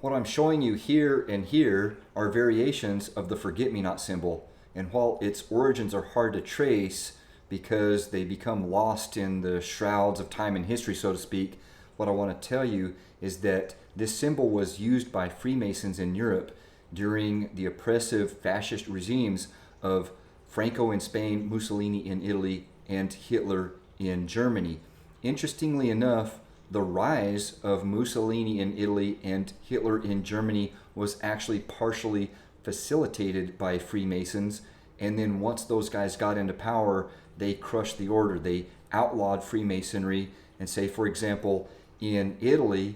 What I'm showing you here and here are variations of the forget-me-not symbol. And while its origins are hard to trace because they become lost in the shrouds of time and history, so to speak, what I want to tell you is that this symbol was used by Freemasons in Europe during the oppressive fascist regimes of Franco in Spain, Mussolini in Italy, and Hitler in Germany. Interestingly enough, the rise of Mussolini in Italy and Hitler in Germany was actually partially facilitated by Freemasons. And then once those guys got into power, they crushed the order. They outlawed Freemasonry. And say, for example, in Italy,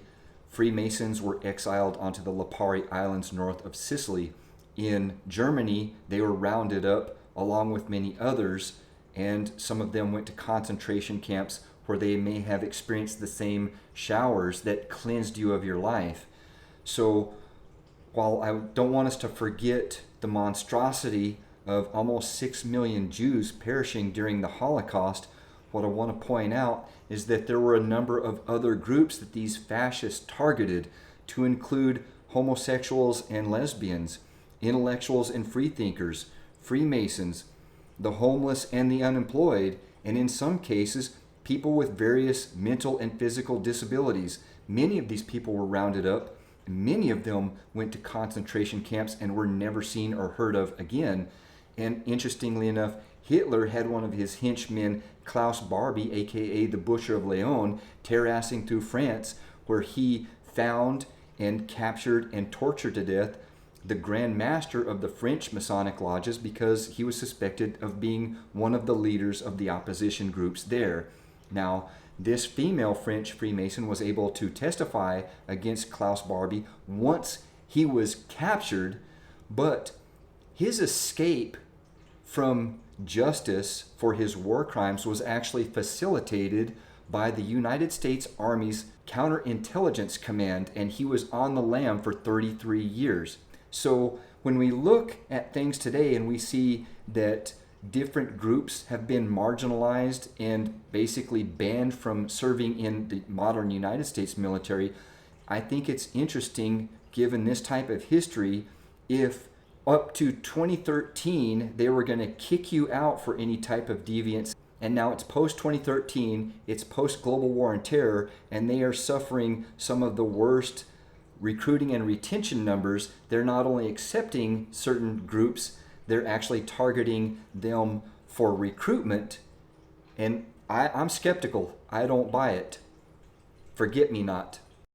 Freemasons were exiled onto the Lipari Islands north of Sicily. In Germany, they were rounded up along with many others, and some of them went to concentration camps where they may have experienced the same showers that cleansed you of your life. So while I don't want us to forget the monstrosity of almost 6 million Jews perishing during the Holocaust, what I want to point out is that there were a number of other groups that these fascists targeted, to include homosexuals and lesbians, intellectuals and freethinkers, Freemasons, the homeless and the unemployed, and in some cases, people with various mental and physical disabilities. Many of these people were rounded up. Many of them went to concentration camps and were never seen or heard of again. And interestingly enough, Hitler had one of his henchmen, Klaus Barbie, aka the Butcher of Leon, terrassing through France, where he found and captured and tortured to death the Grand Master of the French Masonic lodges because he was suspected of being one of the leaders of the opposition groups there. Now, this female French Freemason was able to testify against Klaus Barbie once he was captured, but his escape from justice for his war crimes was actually facilitated by the United States Army's Counterintelligence Command, and he was on the lam for 33 years. So when we look at things today and we see that different groups have been marginalized and basically banned from serving in the modern United States military, I think it's interesting, given this type of history, if up to 2013 they were going to kick you out for any type of deviance, and now it's post-2013, it's post-global war and terror, and they are suffering some of the worst recruiting and retention numbers. They're not only accepting certain groups, they're actually targeting them for recruitment. And I'm skeptical. I don't buy it. Forget me not.